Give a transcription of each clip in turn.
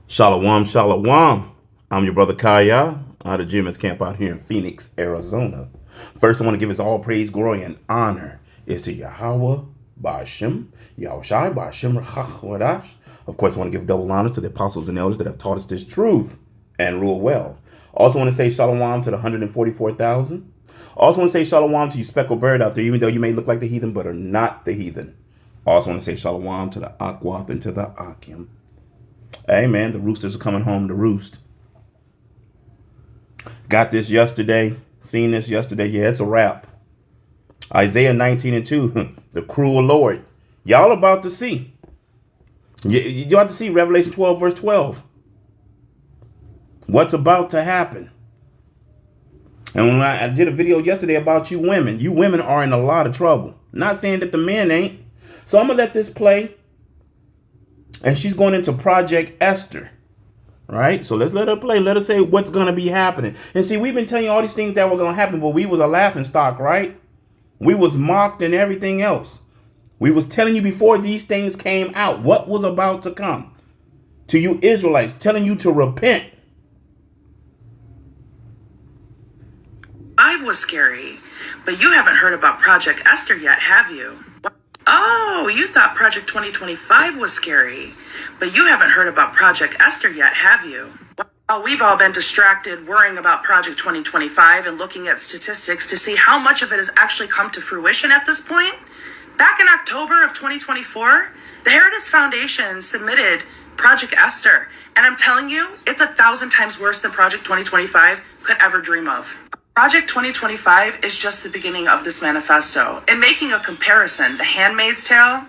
Shalom, shalom. I'm your brother Kaya out of Jimmy's camp out here in Phoenix, Arizona. First, I want to give us all praise, glory, and honor is to Yahweh, Ba'ashem, Yahushai, Ba'ashem, Rachawadash. Of course, I want to give double honor to the apostles and elders that have taught us this truth and rule well. Also want to say shalom to the 144,000. Also want to say shalom to you speckled bird out there, even though you may look like the heathen, but are not the heathen. Also want to say shalom to the Akwath and to the Akim. Hey man, the roosters are coming home to roost. Got this yesterday. Seen this yesterday. Yeah, it's a wrap. Isaiah 19:2. The cruel Lord. Y'all about to see. You about to see Revelation 12 verse 12. What's about to happen. And when I did a video yesterday about you women are in a lot of trouble. Not saying that the men ain't. So I'm going to let this play. And she's going into Project Esther. Right? So let's let her play. Let her say what's going to be happening. And see, we've been telling you all these things that were going to happen, but we was a laughing stock, right? We was mocked and everything else. We was telling you before these things came out what was about to come. To you Israelites, telling you to repent. I was scary, but you haven't heard about Project Esther yet, have you? Oh, you thought Project 2025 was scary, but you haven't heard about Project Esther yet, have you? Well, we've all been distracted worrying about Project 2025 and looking at statistics to see how much of it has actually come to fruition at this point. Back in October of 2024, the Heritage Foundation submitted Project Esther, and I'm telling you, it's 1,000 times worse than Project 2025 could ever dream of. Project 2025 is just the beginning of this manifesto. And making a comparison, The Handmaid's Tale,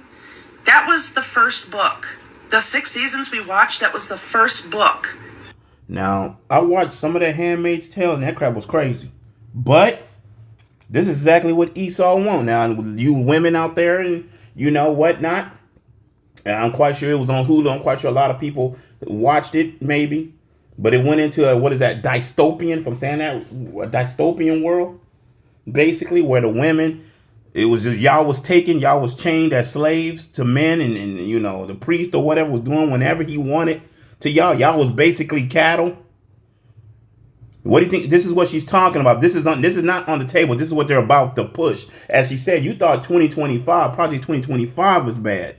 that was the first book. The 6 seasons we watched, that was the first book. Now, I watched some of The Handmaid's Tale, and that crap was crazy. But this is exactly what Esau wants. Now, you women out there and you know whatnot, and I'm quite sure it was on Hulu. I'm quite sure a lot of people watched it, maybe. But it went into what is that, dystopian, if I'm saying that, a dystopian world, basically, where the women, it was just, y'all was chained as slaves to men, and you know, the priest or whatever was doing whenever he wanted to y'all. Y'all was basically cattle. What do you think? This is what she's talking about. This is not on the table. This is what they're about to push. As she said, you thought 2025, Project 2025 was bad.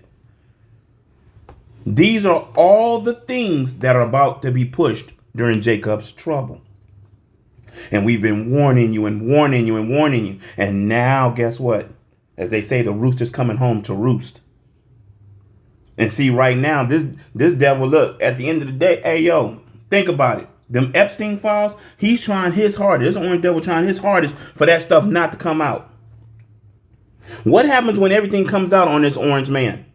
These are all the things that are about to be pushed during Jacob's trouble. And we've been warning you and warning you and warning you. And now, guess what? As they say, the rooster's coming home to roost. And see, right now, this devil, look, at the end of the day, hey, yo, think about it. Them Epstein files, he's trying his hardest. This orange devil trying his hardest for that stuff not to come out. What happens when everything comes out on this orange man?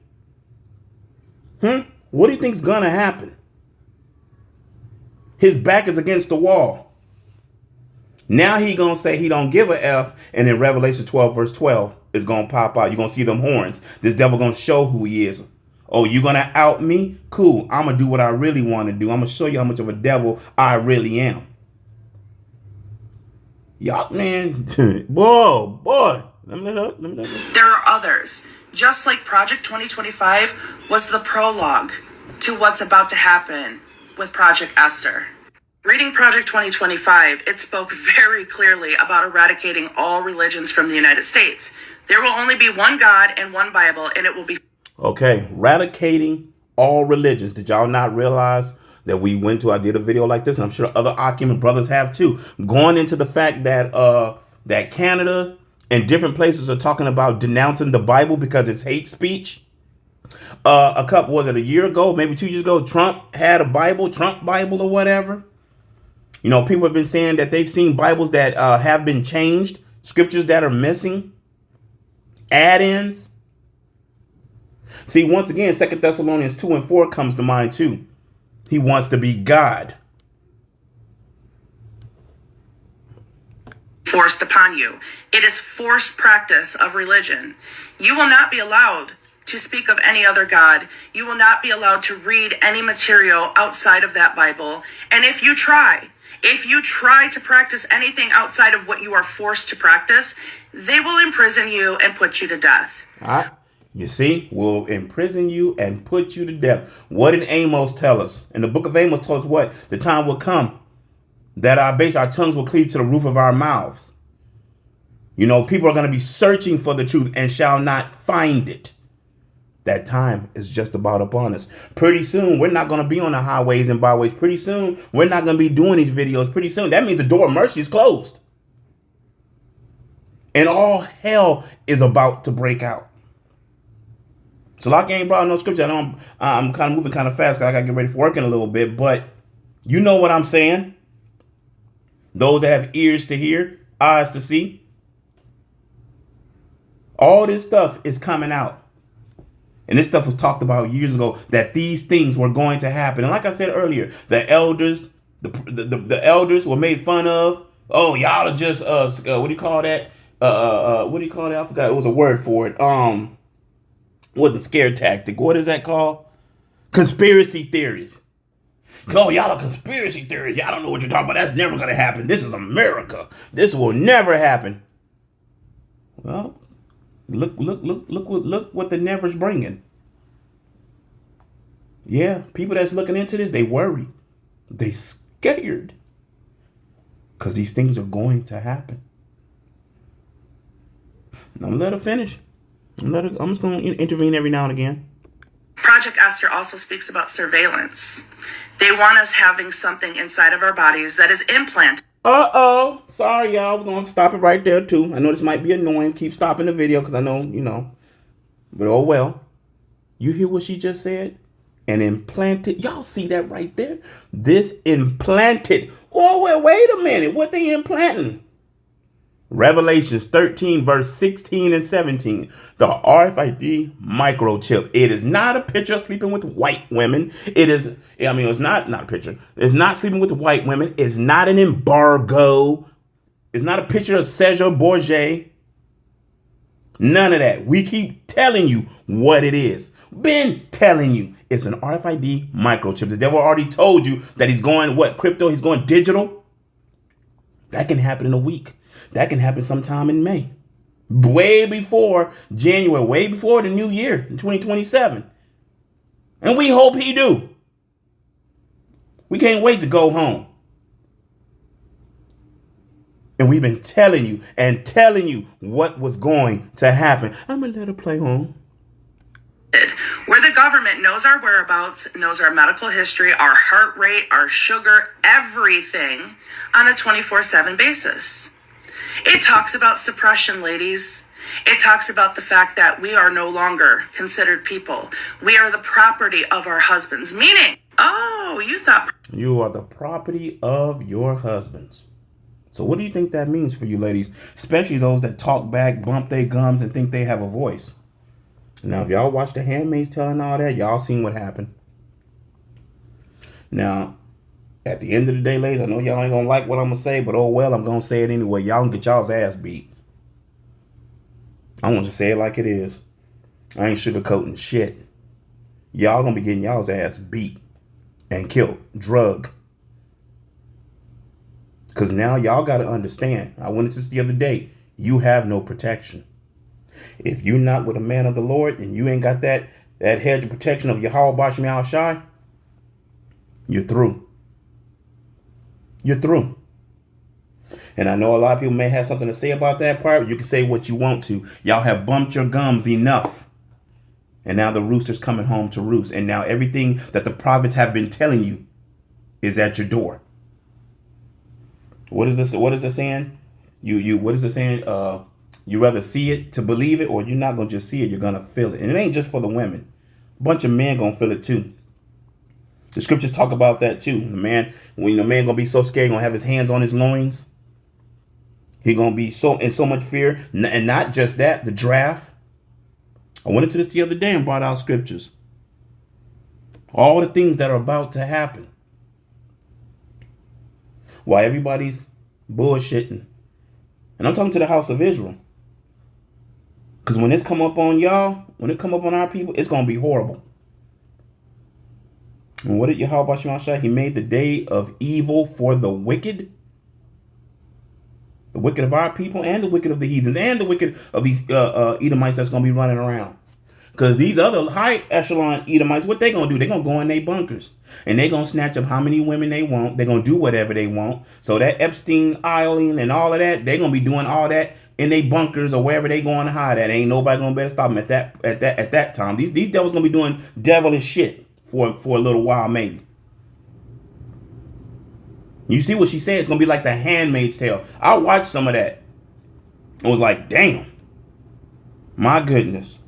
What do you think's gonna happen? His back is against the wall. Now he gonna say he don't give a F, and in Revelation 12 verse 12 is gonna pop out. You're gonna see them horns. This devil gonna show who he is. Oh, you gonna out me? Cool. I'm gonna do what I really want to do. I'm gonna show you how much of a devil I really am. Y'all, man, boy. Let me let up. There are others. Just like Project 2025 was the prologue to what's about to happen with Project Esther. Reading Project 2025, it spoke very clearly about eradicating all religions from the United States. There will only be one God and one Bible, and it will be... Okay, eradicating all religions. Did y'all not realize that I did a video like this, and I'm sure other Akim brothers have too, going into the fact that that Canada and different places are talking about denouncing the Bible because it's hate speech. Was it a year ago, maybe 2 years ago, Trump had a Bible, Trump Bible or whatever. You know, people have been saying that they've seen Bibles that have been changed, scriptures that are missing, add-ins. See, once again, 2 Thessalonians 2 and 4 comes to mind too. He wants to be God. Forced upon you. It is forced practice of religion. You will not be allowed to speak of any other God. You will not be allowed to read any material outside of that Bible. And if you try to practice anything outside of what you are forced to practice, they will imprison you and put you to death. You see, will imprison you and put you to death. What did Amos tell us? In the book of Amos told us what? The time will come that our tongues will cleave to the roof of our mouths. You know, people are going to be searching for the truth and shall not find it. That time is just about upon us. Pretty soon, we're not going to be on the highways and byways. Pretty soon, we're not going to be doing these videos. Pretty soon, that means the door of mercy is closed. And all hell is about to break out. So like I ain't brought no scripture. I know I'm kind of moving kind of fast because I got to get ready for work in a little bit. But you know what I'm saying. Those that have ears to hear, eyes to see. All this stuff is coming out. And this stuff was talked about years ago that these things were going to happen. And like I said earlier, the elders, the elders were made fun of. Oh, y'all are just what do you call that? What do you call that? I forgot. It was a word for it. Wasn't scare tactic. What is that called? Conspiracy theories. Oh, y'all are conspiracy theories. Y'all don't know what you're talking about. That's never gonna happen. This is America. This will never happen. Well, look what the never's bringing. Yeah, people that's looking into this, they worry. They scared. Because these things are going to happen. I'm gonna let her finish. I'm just going to intervene every now and again. Project Esther also speaks about surveillance. They want us having something inside of our bodies that is implanted. Uh-oh. Sorry, y'all. We're going to stop it right there, too. I know this might be annoying. Keep stopping the video because I know, But oh, well. You hear what she just said? And implanted. Y'all see that right there? This implanted. Oh, well, wait a minute. What they implanting? Revelations 13, verse 16 and 17. The RFID microchip. It is not a picture of sleeping with white women. It's not a picture. It's not sleeping with white women. It's not an embargo. It's not a picture of Sergio Borget. None of that. We keep telling you what it is. Been telling you. It's an RFID microchip. The devil already told you that he's going, crypto? He's going digital. That can happen in a week. That can happen sometime in May. Way before January, way before the new year in 2027. And we hope he do. We can't wait to go home. And we've been telling you what was going to happen. I'm going to let her play home. Where the government knows our whereabouts, knows our medical history, our heart rate, our sugar, everything on a 24/7 basis. It talks about suppression, ladies. It talks about the fact that we are no longer considered people. We are the property of our husbands. Meaning, you are the property of your husbands. So what do you think that means for you ladies? Especially those that talk back, bump their gums, and think they have a voice. Now, if y'all watch The Handmaid's Tale and all that, y'all seen what happened. Now, at the end of the day, ladies, I know y'all ain't going to like what I'm going to say, but oh well, I'm going to say it anyway. Y'all can get y'all's ass beat. I want to say it like it is. I ain't sugarcoating shit. Y'all going to be getting y'all's ass beat and killed, drugged. Because now y'all got to understand. I went into this the other day. You have no protection. If you're not with a man of the Lord and you ain't got that hedge of protection of Yahweh Bashmi Al Shai, you're through. You're through. And I know a lot of people may have something to say about that part. You can say what you want to. Y'all have bumped your gums enough. And now the rooster's coming home to roost. And now everything that the prophets have been telling you is at your door. What is this? What is the saying? What is the saying? You rather see it to believe it, or you're not going to just see it. You're going to feel it. And it ain't just for the women. A bunch of men going to feel it too. The scriptures talk about that too. When the man going to be so scared, going to have his hands on his loins. He going to be in so much fear. And not just that, the draft. I went into this the other day and brought out scriptures. All the things that are about to happen. While everybody's bullshitting. And I'm talking to the house of Israel. Because when this come up on y'all, when it come up on our people, it's going to be horrible. And what did Yahweh Bashim Shai? He made the day of evil for the wicked. The wicked of our people and the wicked of the heathens and the wicked of these Edomites that's going to be running around. Because these other high echelon Edomites, what they going to do? They're going to go in their bunkers. And they're going to snatch up how many women they want. They're going to do whatever they want. So that Epstein Island and all of that, they're going to be doing all that in their bunkers or wherever they going to hide at. Ain't nobody going to better stop them at that time. These devils going to be doing devilish shit for a little while maybe. You see what she said? It's going to be like The Handmaid's Tale. I watched some of that. I was like, damn. My goodness.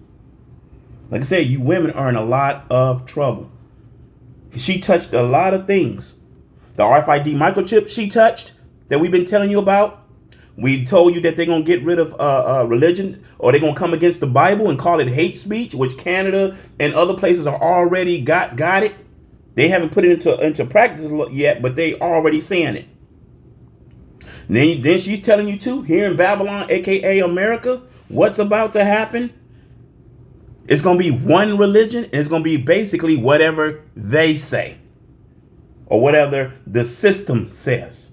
Like I said, you women are in a lot of trouble. She touched a lot of things. The RFID microchip she touched that we've been telling you about. We told you that they're going to get rid of religion, or they're going to come against the Bible and call it hate speech, which Canada and other places are already got it. They haven't put it into practice yet, but they already saying it. Then she's telling you too, here in Babylon, aka America, what's about to happen. It's going to be one religion. And it's going to be basically whatever they say or whatever the system says.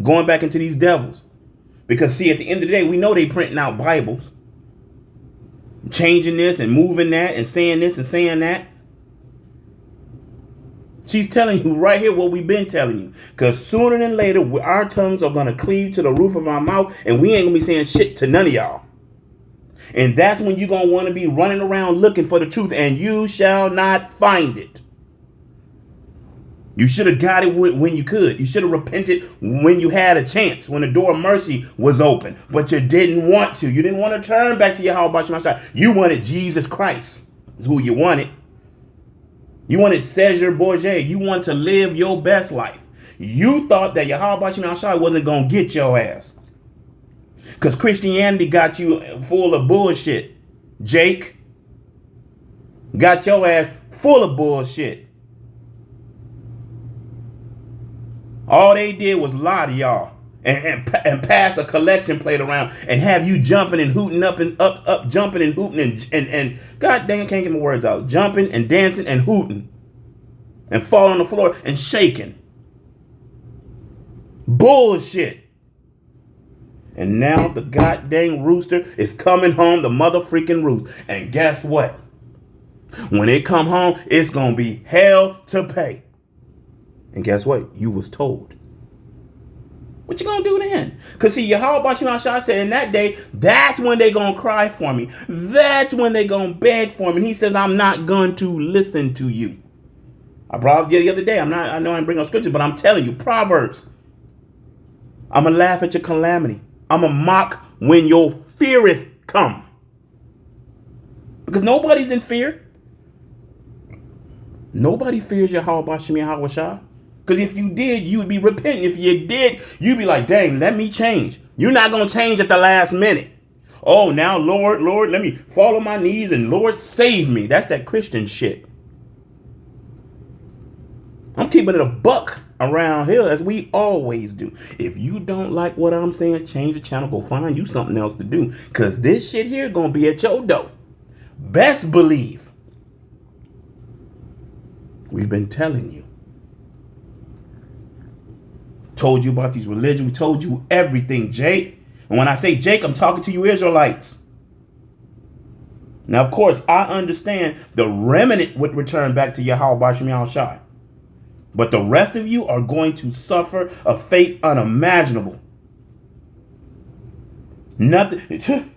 Going back into these devils. Because see, at the end of the day, we know they printing out Bibles. Changing this and moving that and saying this and saying that. She's telling you right here what we've been telling you. Because sooner than later, our tongues are going to cleave to the roof of our mouth. And we ain't going to be saying shit to none of y'all. And that's when you're going to want to be running around looking for the truth. And you shall not find it. You should have got it when you could. You should have repented when you had a chance. When the door of mercy was open. But you didn't want to. You didn't want to turn back to Yahweh Shemashai. You wanted Jesus Christ. Is who you wanted. You wanted Cesar Borgia. You want to live your best life. You thought that Yahweh Shemashai wasn't going to get your ass. Because Christianity got you full of bullshit. Jake. Got your ass full of bullshit. All they did was lie to y'all. And pass a collection plate around and have you jumping and hooting up and up, jumping and hooting and God dang, I can't get my words out. Jumping and dancing and hooting. And falling on the floor and shaking. Bullshit. And now the goddamn rooster is coming home, the mother freaking roost. And guess what? When it come home, it's going to be hell to pay. And guess what? You was told. What you going to do then? Because see, Yahweh Shemashai said in that day, that's when they going to cry for me. That's when they going to beg for me. And he says, I'm not going to listen to you. I brought up the other day. I know I didn't bring no scriptures, but I'm telling you, Proverbs. I'm going to laugh at your calamity. I'm going to mock when your feareth come. Because nobody's in fear. Nobody fears Yahweh Shemashai. Because if you did, you would be repenting. If you did, you'd be like, dang, let me change. You're not going to change at the last minute. Oh, now, Lord, let me fall on my knees and Lord, save me. That's that Christian shit. I'm keeping it a buck around here as we always do. If you don't like what I'm saying, change the channel. Go find you something else to do. Because this shit here going to be at your door. Best believe. We've been telling you. Told you about these religions. We told you everything, Jake. And when I say Jake, I'm talking to you Israelites. Now, of course, I understand the remnant would return back to Yahweh Shemashai. But the rest of you are going to suffer a fate unimaginable. Nothing.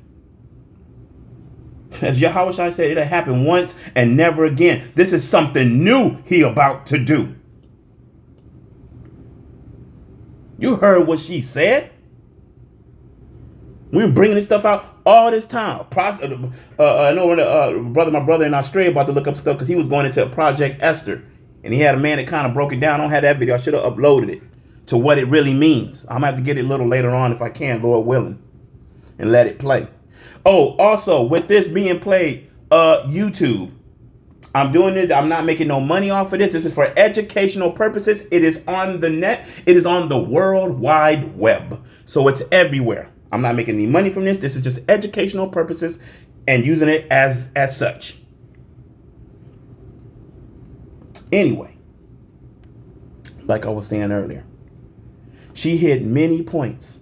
As Yahweh said, it'll happen once and never again. This is something new he about to do. You heard what she said? We've been bringing this stuff out all this time. I know when my brother in Australia about to look up stuff because he was going into Project Esther. And he had a man that kind of broke it down. I don't have that video. I should have uploaded it to what it really means. I'm going to have to get it a little later on if I can, Lord willing, and let it play. Oh, also, with this being played, YouTube, I'm doing this. I'm not making no money off of this. This is for educational purposes. It is on the net. It is on the World Wide Web. So it's everywhere. I'm not making any money from this. This is just educational purposes and using it as such. Anyway, like I was saying earlier, she hit many points.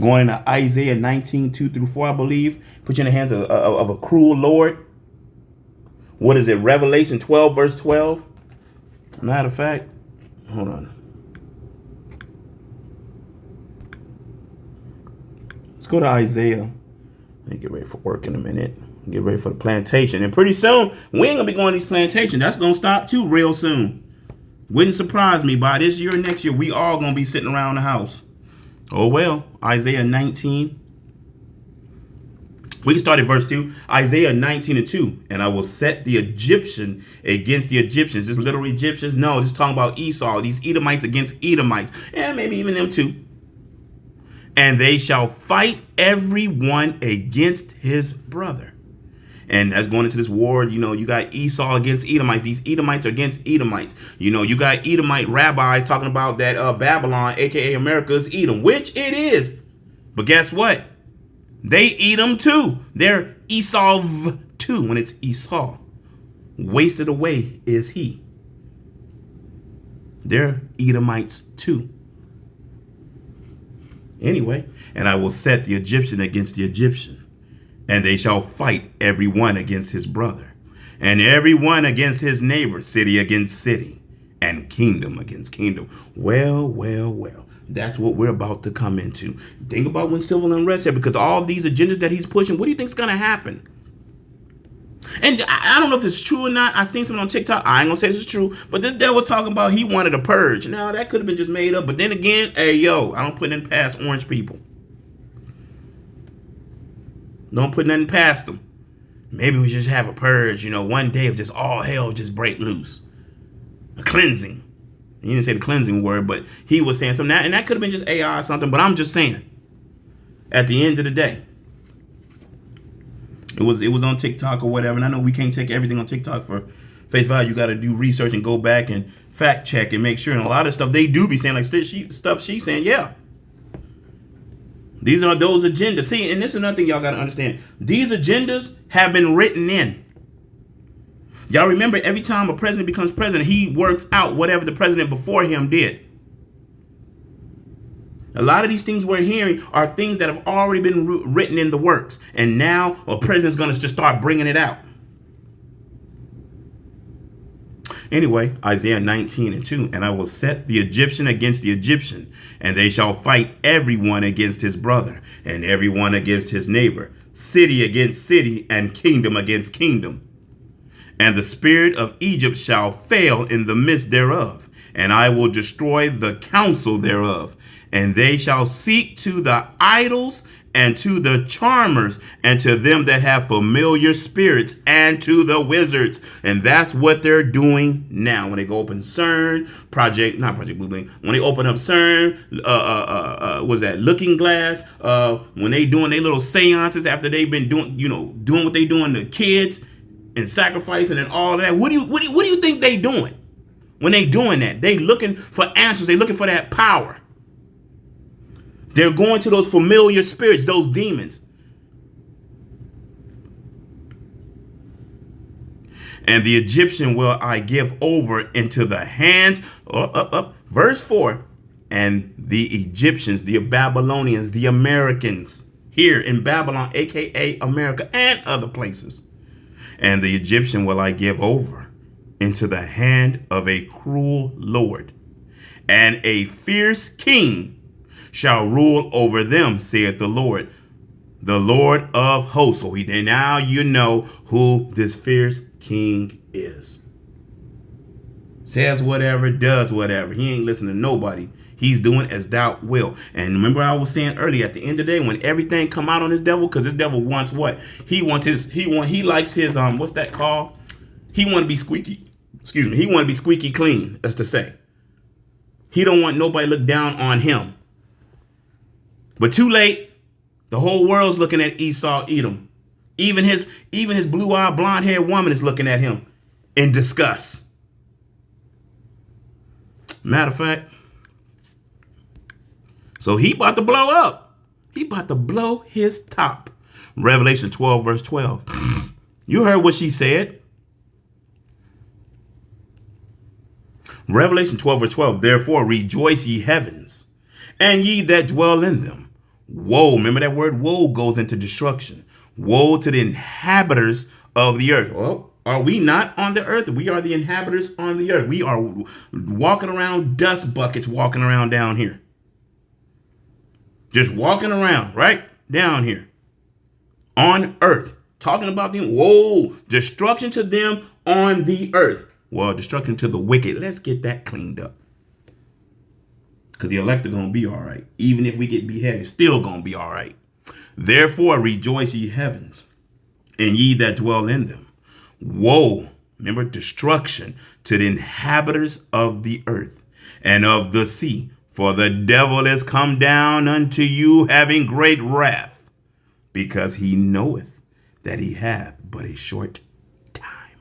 Going into Isaiah 19, 2 through 4, I believe. Put you in the hands of a cruel Lord. What is it? Revelation 12, verse 12. Matter of fact, hold on. Let's go to Isaiah. Let me get ready for work in a minute. Get ready for the plantation. And pretty soon, we ain't going to be going to these plantations. That's going to stop too real soon. Wouldn't surprise me. By this year or next year, we all going to be sitting around the house. Oh, well. Isaiah 19. We can start at verse 2. Isaiah 19 and 2. And I will set the Egyptian against the Egyptians. This literal Egyptians? No, just talking about Esau. These Edomites against Edomites. And maybe even them too. And they shall fight every one against his brother. And that's going into this war. You know, you got Esau against Edomites. These Edomites are against Edomites. You know, you got Edomite rabbis talking about that Babylon, a.k.a. America's Edom, which it is. But guess what? They Edom too. They're Esau too when it's Esau. Wasted away is he. They're Edomites too. Anyway, and I will set the Egyptian against the Egyptian, and they shall fight every one against his brother, and every one against his neighbor, city against city, and kingdom against kingdom. Well, well, well. That's what we're about to come into. Think about when civil unrest here, because all of these agendas that he's pushing, what do you think is going to happen? And I don't know if it's true or not. I seen something on TikTok. I ain't gonna say this is true, but this devil talking about he wanted a purge. Now that could have been just made up. But then again, hey yo, I don't put nothing past orange people. Don't put nothing past them. Maybe we just have a purge. You know, one day of just all hell just break loose, a cleansing. He didn't say the cleansing word, but he was saying something. And that could have been just AI or something. But I'm just saying, at the end of the day. It was on TikTok or whatever, and I know we can't take everything on TikTok for face value. You got to do research and go back and fact check and make sure. And a lot of stuff they do be saying, like stuff she's saying, yeah. These are those agendas. See, and this is another thing y'all got to understand. These agendas have been written in. Y'all remember, every time a president becomes president, he works out whatever the president before him did. A lot of these things we're hearing are things that have already been written in the works. And now a president's going to just start bringing it out. Anyway, Isaiah 19 and 2. And I will set the Egyptian against the Egyptian, and they shall fight everyone against his brother, and everyone against his neighbor, city against city, and kingdom against kingdom. And the spirit of Egypt shall fail in the midst thereof, and I will destroy the counsel thereof. And they shall seek to the idols and to the charmers and to them that have familiar spirits and to the wizards. And that's what they're doing now. When they go open CERN, not Project Blue Blink, when they open up CERN, was that Looking Glass, when they doing their little seances after they've been doing what they doing to kids and sacrificing and all that. What do you think they doing when they doing that? They looking for answers. They looking for that power. They're going to those familiar spirits, those demons. And the Egyptian will I give over into the hands, verse 4, and the Egyptians, the Babylonians, the Americans, here in Babylon, a.k.a. America, and other places. And the Egyptian will I give over into the hand of a cruel Lord, and a fierce king shall rule over them, saith the Lord of hosts. So now you know who this fierce king is. Says whatever, does whatever. He ain't listening to nobody. He's doing as thou will. And remember I was saying earlier, at the end of the day, when everything come out on this devil, because this devil wants what? He likes his, what's that called? He want to be squeaky. Excuse me. He want to be squeaky clean, as to say. He don't want nobody to look down on him. But too late, the whole world's looking at Esau Edom. Even his blue-eyed, blonde-haired woman is looking at him in disgust. Matter of fact, so he about to blow up. He about to blow his top. Revelation 12, verse 12. You heard what she said. Revelation 12, verse 12. Therefore rejoice, ye heavens, and ye that dwell in them. Woe. Remember that word woe goes into destruction. Woe to the inhabitants of the earth. Well, are we not on the earth? We are the inhabitants on the earth. We are walking around dust buckets, walking around down here. Just walking around right down here on earth. Talking about them. Whoa. Destruction to them on the earth. Well, destruction to the wicked. Let's get that cleaned up. Because the elect are going to be all right. Even if we get beheaded, still going to be all right. Therefore, rejoice ye heavens, and ye that dwell in them. Woe, remember, destruction to the inhabitants of the earth and of the sea. For the devil is come down unto you, having great wrath, because he knoweth that he hath but a short time.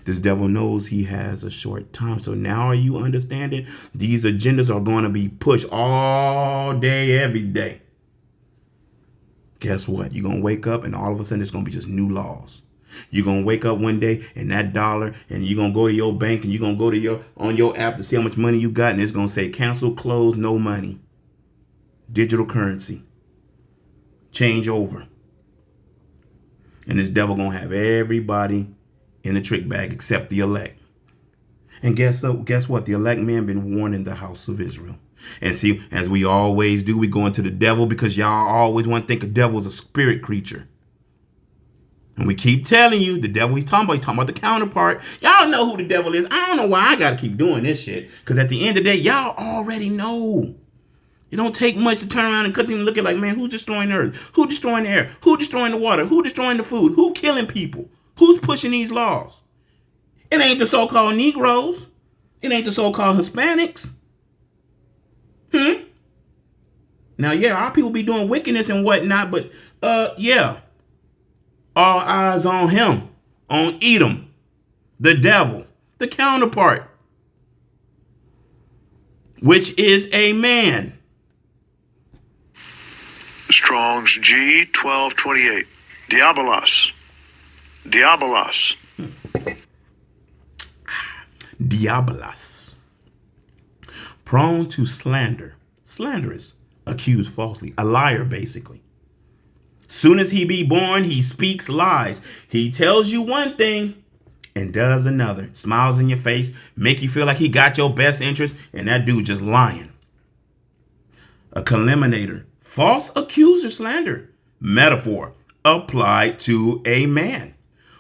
This devil knows he has a short time. So now are you understanding? These agendas are going to be pushed all day, every day. Guess what? You're going to wake up and all of a sudden it's going to be just new laws. You're going to wake up one day and that dollar, and you're going to go to your bank and you're going to go to on your app to see how much money you got, and it's going to say cancel, close, no money. Digital currency. Change over. And this devil going to have everybody in the trick bag except the elect. And guess what? The elect man been warned in the house of Israel. And see, as we always do, we go into the devil because y'all always want to think a devil is a spirit creature. And we keep telling you the devil he's talking about the counterpart. Y'all know who the devil is. I don't know why I got to keep doing this shit. Because at the end of the day, y'all already know. It don't take much to turn around and continue looking like, man, who's destroying the earth? Who's destroying the air? Who's destroying the water? Who's destroying the food? Who's killing people? Who's pushing these laws? It ain't the so-called Negroes. It ain't the so-called Hispanics. Now, yeah, our people be doing wickedness and whatnot, but yeah. All eyes on him, on Edom, the devil, the counterpart, which is a man. Strong's G 1228. Diabolos. Diabolos. Diabolos. Prone to slander. Slanderous. Accused falsely. A liar, basically. Soon as he be born, he speaks lies. He tells you one thing and does another. Smiles in your face, make you feel like he got your best interest, and that dude just lying. A calumniator, false accuser, slander. Metaphor applied to a man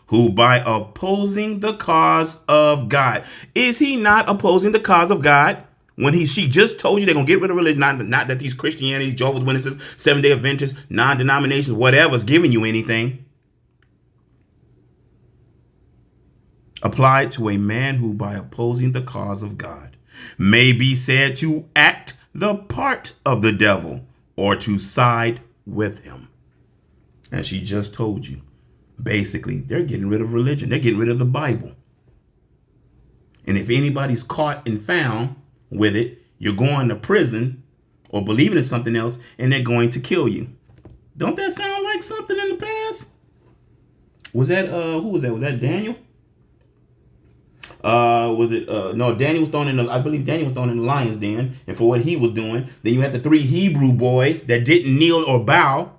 who by opposing the cause of God. Is he not opposing the cause of God? When she just told you they're going to get rid of religion, not that these Christianities, Jehovah's Witnesses, Seventh-day Adventists, non-denominations, whatever's giving you anything. Applied to a man who by opposing the cause of God may be said to act the part of the devil or to side with him. And she just told you, basically, they're getting rid of religion. They're getting rid of the Bible. And if anybody's caught and found with it, you're going to prison or believing in something else, and they're going to kill you. Don't that sound like something in the past? Was that who was that? Was that Daniel? Was it no, Daniel was thrown in I believe Daniel was thrown in the lion's den, and for what he was doing. Then you had the 3 Hebrew boys that didn't kneel or bow,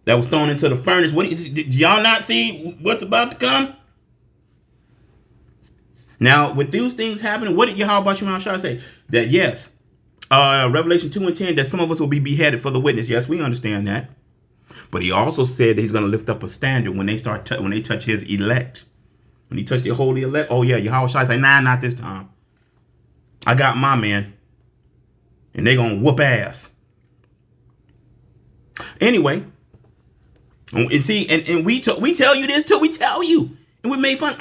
that was thrown into the furnace. Did y'all not see what's about to come? Now, with these things happening, what did Yahweh Shai say? That yes, Revelation 2:10, that some of us will be beheaded for the witness. Yes, we understand that. But he also said that he's going to lift up a standard when they when they touch his elect. When he touched the holy elect, oh yeah, Yahweh Shai say, nah, not this time. I got my man. And they going to whoop ass. Anyway, and see, and we tell you this too. We tell you. And we made fun.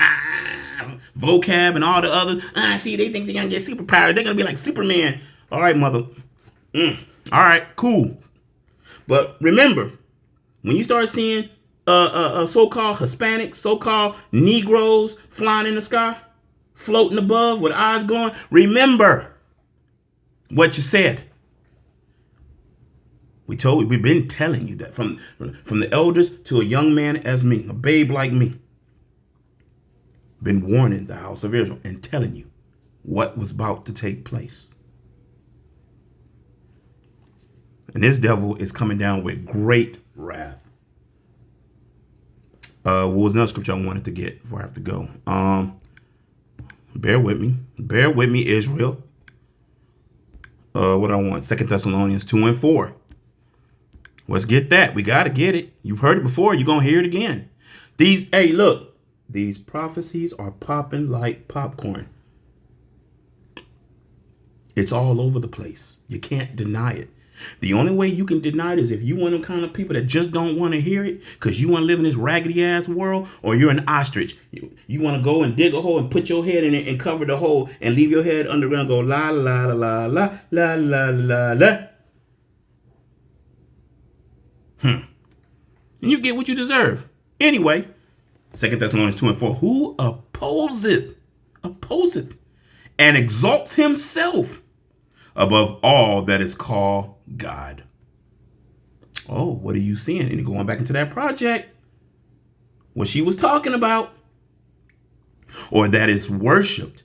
Vocab and all the others. See, they think they're going to get superpower. They're going to be like Superman. All right, mother. All right, cool. But remember, when you start seeing so-called Hispanics, so-called Negroes flying in the sky, floating above with eyes glowing, remember what you said. We've been telling you that from the elders to a young man as me, a babe like me. Been warning the house of Israel and telling you what was about to take place. And this devil is coming down with great wrath. What was another scripture I wanted to get before I have to go? Bear with me. Bear with me, Israel. What do I want? 2 Thessalonians 2 and 4. Let's get that. We got to get it. You've heard it before. You're going to hear it again. Hey, look. These prophecies are popping like popcorn. It's all over the place. You can't deny it. The only way you can deny it is if you one of the kind of people that just don't want to hear it because you want to live in this raggedy ass world, or you're an ostrich. You want to go and dig a hole and put your head in it and cover the hole and leave your head underground, go la la la la la la la la. And you get what you deserve. Anyway, 2 Thessalonians 2 and 4. Who opposeth, and exalts himself above all that is called God. Oh, what are you seeing? And going back into that project, what she was talking about, or that is worshipped,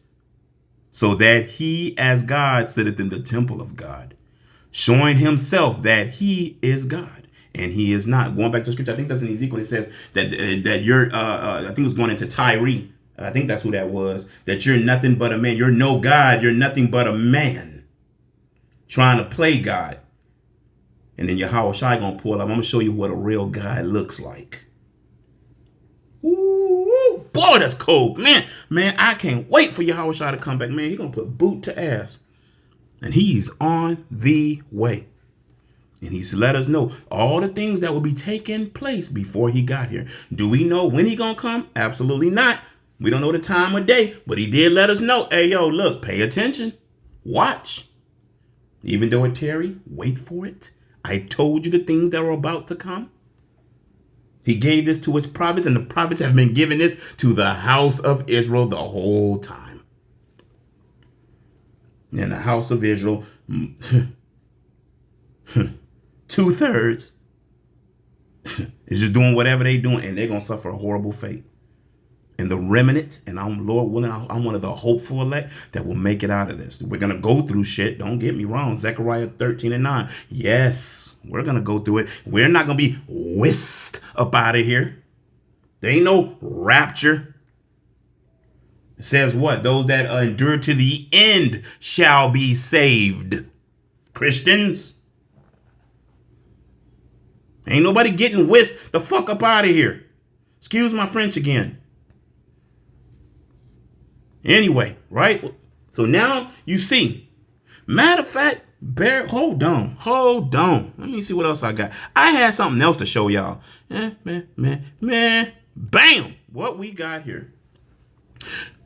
so that he as God sitteth in the temple of God, showing himself that he is God and he is not. Going back to scripture, I think that's in Ezekiel. It says that you're, I think it was going into Tyree. I think that's who that was. That you're nothing but a man. You're no God. You're nothing but a man trying to play God. And then Yahweh Shai gonna pull up. I'm gonna show you what a real God looks like. Ooh, boy, that's cold. Man, I can't wait for Yahweh Shai to come back. Man, he's gonna put boot to ass. And he's on the way. And he's let us know all the things that will be taking place before he got here. Do we know when he gonna come? Absolutely not. We don't know the time or day, but he did let us know. Hey, yo, look, pay attention. Watch. Even though it tarry, wait for it. I told you the things that were about to come. He gave this to his prophets, and the prophets have been giving this to the house of Israel the whole time. And the house of Israel, 2/3 is just doing whatever they're doing, and they're going to suffer a horrible fate. And the remnant, and I'm Lord willing, I'm one of the hopeful elect that will make it out of this. We're going to go through shit. Don't get me wrong. Zechariah 13 and 9. Yes, we're going to go through it. We're not going to be whisked up out of here. There ain't no rapture. It says what? Those that endure to the end shall be saved. Christians. Ain't nobody getting whisked the fuck up out of here. Excuse my French again. Anyway, right? So now you see. Matter of fact, hold on. Let me see what else I got. I had something else to show y'all. Bam! What we got here.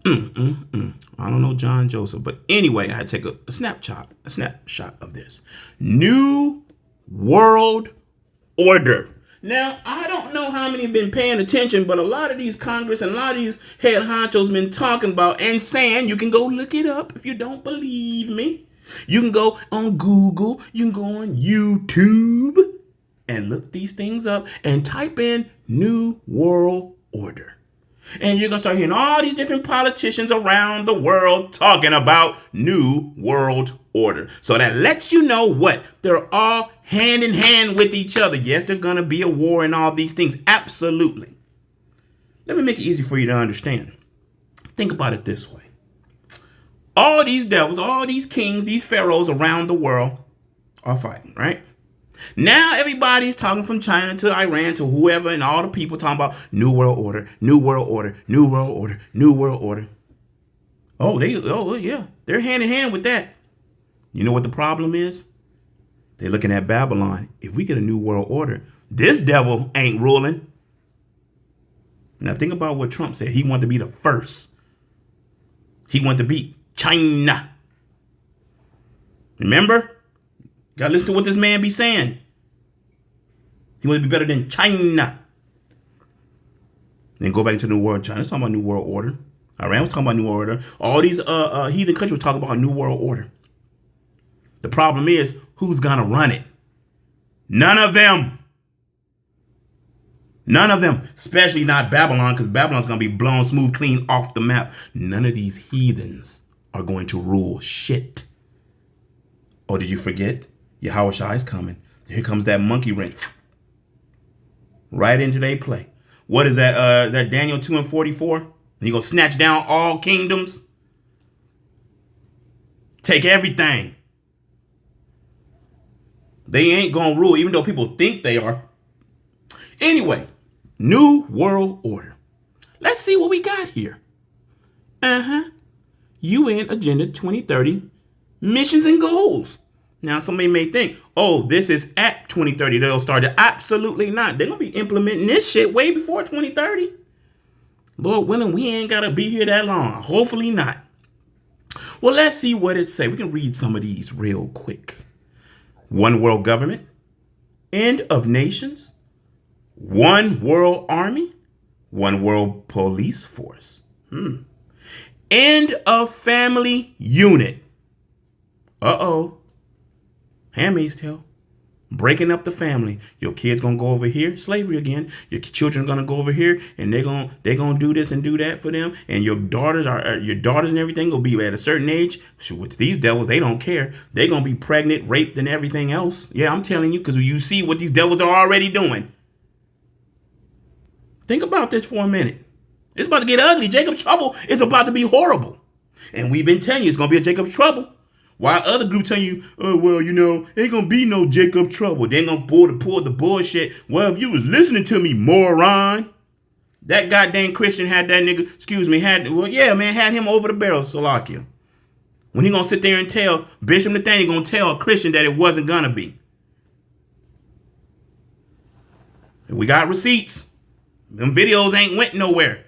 I don't know John Joseph, but anyway, I take a snapshot of this. New World Order. Now, I don't know how many have been paying attention, but a lot of these Congress and a lot of these head honchos been talking about and saying, you can go look it up if you don't believe me. You can go on Google, you can go on YouTube and look these things up and type in New World Order. And you're going to start hearing all these different politicians around the world talking about New World Order. So that lets you know what? They're all hand in hand with each other. Yes, there's going to be a war and all these things. Absolutely. Let me make it easy for you to understand. Think about it this way. All these devils, all these kings, these pharaohs around the world are fighting, right? Now everybody's talking from China to Iran to whoever, and all the people talking about New World Order, New World Order, New World Order, New World Order. Oh yeah, they're hand in hand with that. You know what the problem is? They're looking at Babylon. If we get a New World Order, this devil ain't ruling. Now think about what Trump said. He wanted to be the first. He wanted to beat China. Remember? Gotta listen to what this man be saying. He want to be better than China. Then go back to the New World. China's talking about New World Order. Iran was talking about New World Order. All these heathen countries were talking about New World Order. The problem is, who's gonna run it? None of them. None of them. Especially not Babylon, because Babylon's gonna be blown smooth, clean off the map. None of these heathens are going to rule shit. Or did you forget? Yahweh Shai is coming Here comes that monkey wrench. Right into they play. What is that? Is that Daniel 2:44? He gonna snatch down all kingdoms, take everything. They ain't gonna rule, even though people think they are. Anyway, New World Order. Let's see what we got here. UN Agenda 2030 missions and goals. Now, somebody may think, oh, this is at 2030. They'll start it. Absolutely not. They're going to be implementing this shit way before 2030. Lord willing, we ain't got to be here that long. Hopefully not. Well, let's see what it say. We can read some of these real quick. One world government. End of nations. One world army. One world police force. End of family unit. Uh-oh. Handmaid's Tale. Breaking up the family. Your kids gonna go over here, slavery again. Your children are gonna go over here, and they're gonna do this and do that for them. And your daughters and everything will be at a certain age. With these devils, they don't care. They're gonna be pregnant, raped, and everything else. Yeah, I'm telling you, because you see what these devils are already doing. Think about this for a minute. It's about to get ugly. Jacob's trouble is about to be horrible. And we've been telling you it's gonna be a Jacob's trouble. While other groups tell you, oh, well, ain't gonna be no Jacob trouble. They ain't gonna pull the bullshit. Well, if you was listening to me, moron. That goddamn Christian had that nigga, had him over the barrel, Salakia. When he gonna sit there and tell Bishop Nathaniel gonna tell a Christian that it wasn't gonna be. And we got receipts. Them videos ain't went nowhere.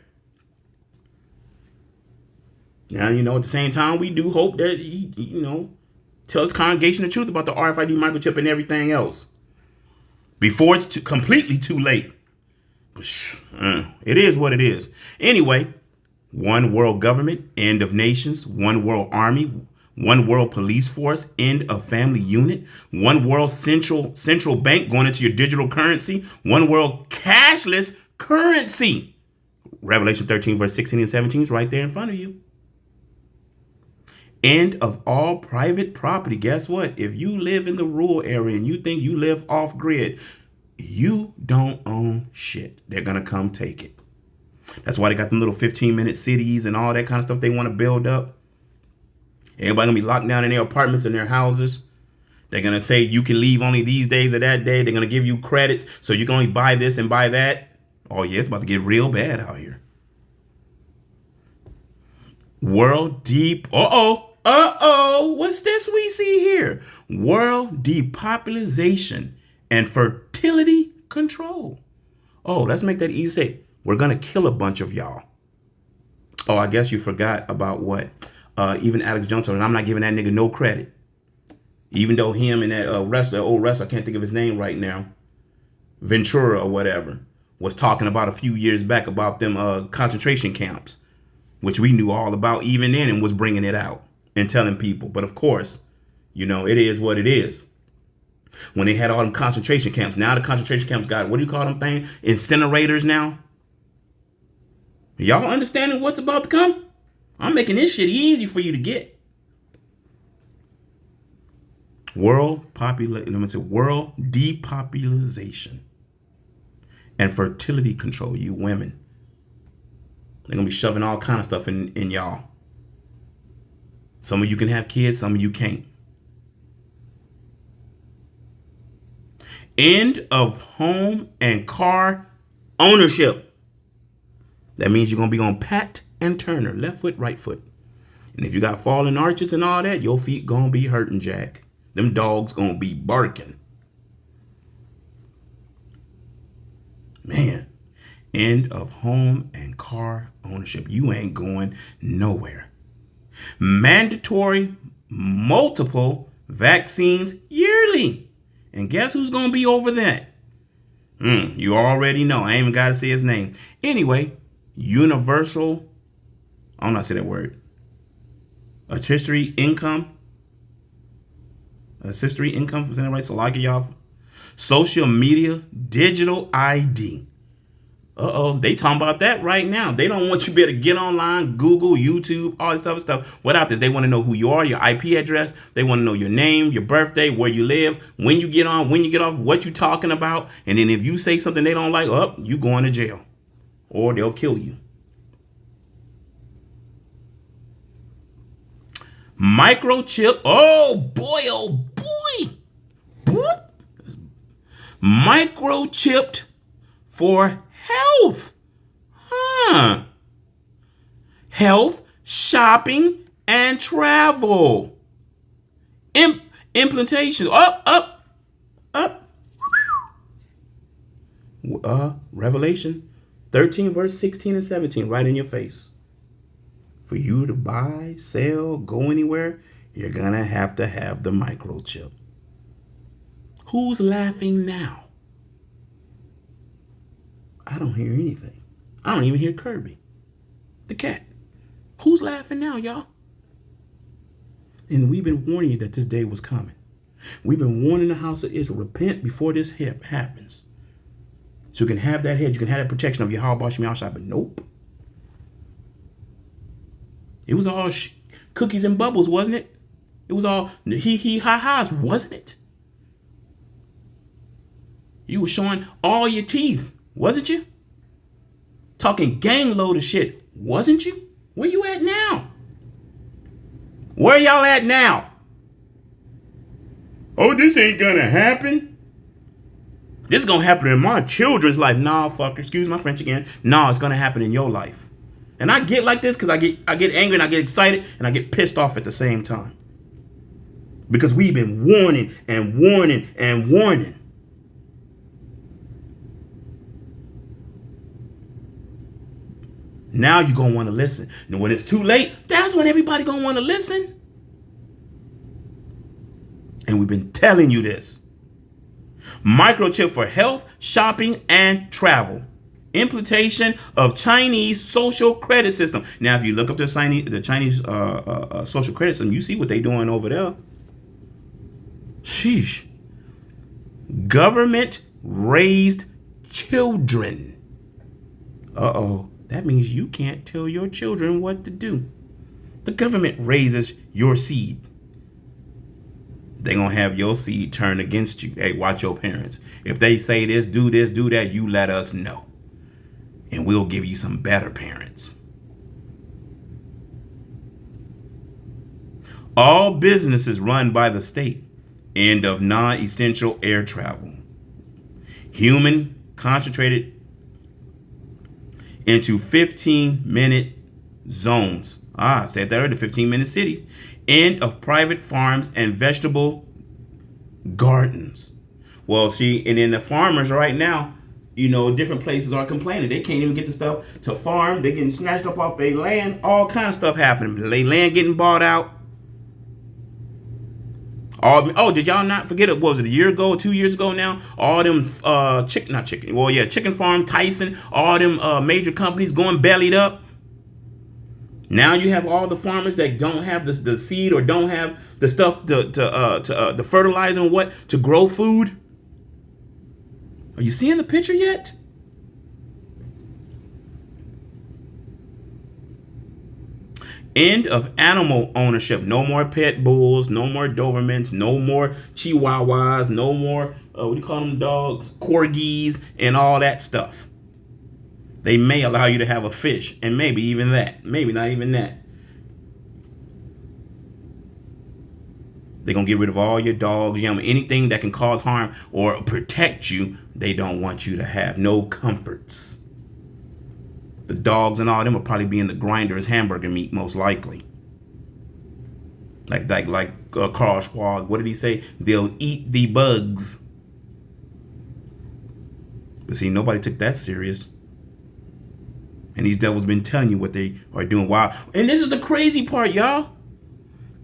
Now, at the same time, we do hope that he, tells the congregation the truth about the RFID microchip and everything else before it's completely too late. It is what it is. Anyway, one world government, end of nations, one world army, one world police force, end of family unit, one world central bank going into your digital currency, one world cashless currency. Revelation 13, verse 16 and 17 is right there in front of you. End of all private property. Guess what? If you live in the rural area and you think you live off grid, you don't own shit. They're going to come take it. That's why they got them little 15-minute cities and all that kind of stuff they want to build up. Everybody going to be locked down in their apartments and their houses. They're going to say you can leave only these days or that day. They're going to give you credits so you can only buy this and buy that. Oh, yeah, it's about to get real bad out here. World deep. What's this we see here? World depopulation and fertility control. Oh, let's make that easy. We're going to kill a bunch of y'all. Oh, I guess you forgot about what? Even Alex Jones, and I'm not giving that nigga no credit. Even though him and that old wrestler, I can't think of his name right now, Ventura or whatever, was talking about a few years back about them concentration camps, which we knew all about even then and was bringing it out and telling people. But of course, it is what it is. When they had all them concentration camps, now the concentration camps got, what do you call them things? Incinerators now. Y'all understanding what's about to come? I'm making this shit easy for you to get. World depopulation and fertility control, you women. They're going to be shoving all kind of stuff in y'all. Some of you can have kids, some of you can't. End of home and car ownership. That means you're going to be on Pat and Turner, left foot, right foot. And if you got fallen arches and all that, your feet going to be hurting, Jack. Them dogs going to be barking. Man. End of home and car ownership. You ain't going nowhere. Mandatory multiple vaccines yearly. And guess who's going to be over that? You already know. I ain't even got to say his name. Anyway, universal, I don't know how to say that word. Assisted income. Assisted income, is that right? So like y'all. Social media, digital ID. They talking about that right now. They don't want you to be able to get online, Google, YouTube, all this other stuff. Without this, they want to know who you are, your IP address. They want to know your name, your birthday, where you live, when you get on, when you get off, what you talking about. And then if you say something they don't like, you going to jail. Or they'll kill you. Microchip. Oh boy. What? Microchipped for health. Health, shopping, and travel. Implementation. Up. Revelation 13, verse 16 and 17, right in your face. For you to buy, sell, go anywhere, you're going to have the microchip. Who's laughing now? I don't hear anything. I don't even hear Kirby, the cat. Who's laughing now, y'all? And we've been warning you that this day was coming. We've been warning the house of Israel, repent before this happens. So you can have that hedge, you can have that protection of your Yahweh Shem Yahshua, but nope. It was all cookies and bubbles, wasn't it? It was all hee ha-has, wasn't it? You were showing all your teeth, wasn't you? Talking gang load of shit, wasn't you? Where you at now? Where y'all at now? Oh, this ain't gonna happen. This is gonna happen in my children's life. Nah, fucker, excuse my French again. Nah, it's gonna happen in your life. And I get like this because I get angry and I get excited and I get pissed off at the same time. Because we've been warning and warning and warning. Now you're going to want to listen. And when it's too late, that's when everybody going to want to listen. And we've been telling you this. Microchip for health, shopping, and travel. Implementation of Chinese social credit system. Now, if you look up the Chinese social credit system, you see what they doing over there. Sheesh. Government raised children. That means you can't tell your children what to do. The government raises your seed. They're going to have your seed turn against you. Hey, watch your parents. If they say this, do that, you let us know. And we'll give you some better parents. All businesses run by the state. End of non-essential air travel. Human concentrated into 15-minute zones. I said that earlier, 15-minute cities. End of private farms and vegetable gardens. Well, see, and then the farmers right now, different places are complaining. They can't even get the stuff to farm. They're getting snatched up off their land. All kind of stuff happening. Their land getting bought out. Did y'all not forget it? What was it, a year ago, 2 years ago now? All them chicken farm, Tyson, all them major companies going bellied up. Now you have all the farmers that don't have the seed or don't have the stuff the fertilizer and what to grow food. Are you seeing the picture yet? End of animal ownership. No more pet bulls, no more Dobermans, no more Chihuahuas, no more, dogs, Corgis, and all that stuff. They may allow you to have a fish, and maybe even that. Maybe not even that. They're going to get rid of all your dogs, anything that can cause harm or protect you, they don't want you to have. No comforts. The dogs and all them will probably be in the grinder as hamburger meat, most likely. Like Carl Schwab, what did he say? They'll eat the bugs. But see, nobody took that serious. And these devils been telling you what they are doing. Wow. And this is the crazy part, y'all.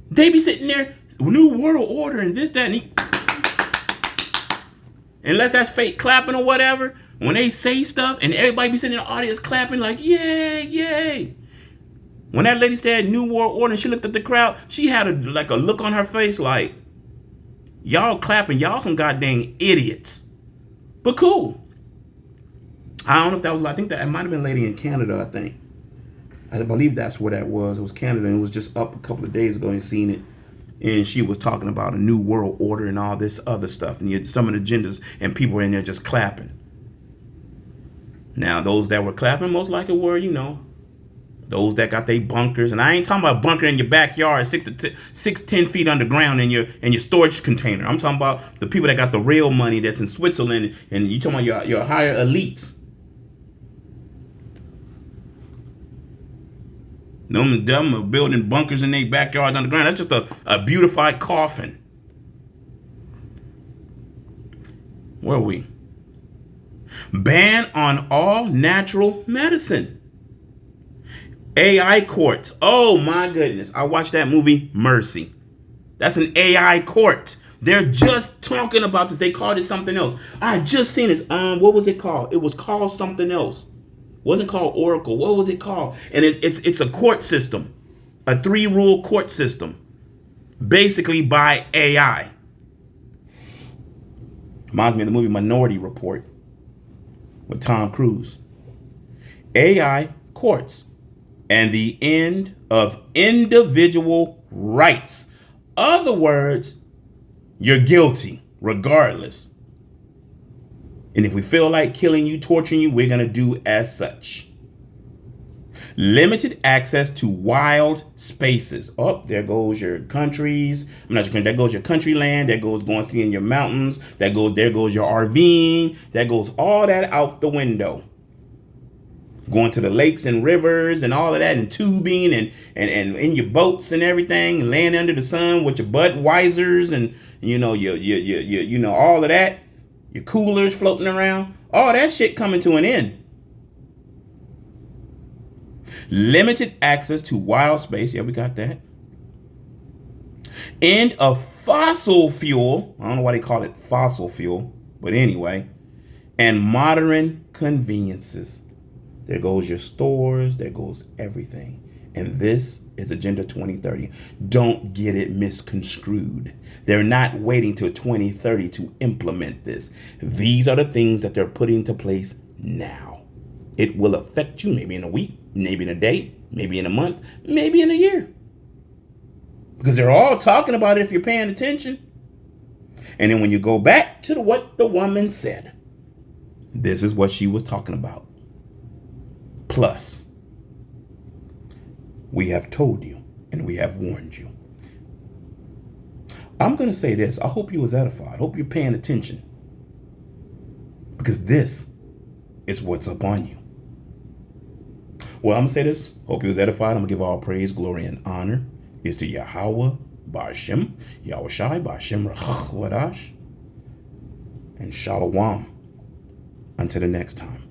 They be sitting there, New World Order and this, that, and unless that's fake clapping or whatever, when they say stuff and everybody be sitting in the audience clapping like, yay, yay. When that lady said New World Order and she looked at the crowd, she had a look on her face like, y'all clapping, y'all some goddamn idiots. But cool. I don't know if that was, I think that it might have been a lady in Canada, I think. I believe that's where that was. It was Canada, and it was just up a couple of days ago and seen it. And she was talking about a new world order and all this other stuff. And you had some of the agendas, and people were in there just clapping. Now, those that were clapping most likely were, those that got their bunkers. And I ain't talking about bunker in your backyard, 10 feet underground in your storage container. I'm talking about the people that got the real money that's in Switzerland, and you talking about your higher elites. Them are building bunkers in their backyards underground. That's just a beautified coffin. Where are we? Ban on all natural medicine. AI court. Oh my goodness. I watched that movie, Mercy. That's an AI court. They're just talking about this. They called it something else. I just seen this. What was it called? It was called something else. Wasn't called Oracle. What was it called? And it's a court system, a 3-rule court system, basically by AI. Reminds me of the movie Minority Report with Tom Cruise. AI courts and the end of individual rights. Other words, you're guilty regardless. And if we feel like killing you, torturing you, we're going to do as such. Limited access to wild spaces. Oh, there goes your countries. There goes your country land. There goes going seeing your mountains. There goes your RVing. That goes all that out the window. Going to the lakes and rivers and all of that, and tubing and in your boats and everything, and laying under the sun with your Budweisers and your all of that. Your coolers floating around. All that shit coming to an end. Limited access to wild space. Yeah, we got that. End of fossil fuel. I don't know why they call it fossil fuel. But anyway. And modern conveniences. There goes your stores. There goes everything. And this is Agenda 2030. Don't get it misconstrued. They're not waiting till 2030 to implement this. These are the things that they're putting into place now. It will affect you maybe in a week, maybe in a day, maybe in a month, maybe in a year. Because they're all talking about it if you're paying attention. And then when you go back to what the woman said, this is what she was talking about. Plus, we have told you and we have warned you. I'm going to say this. I hope you was edified. I hope you're paying attention. Because this is what's up on you. Well, I'm going to say this. Hope you was edified. I'm going to give all praise, glory, and honor is to Yahweh, Ba'ashem, Yahweh Shai, Ba'ashem, Rachach, Wadash, and Shalom. Until the next time.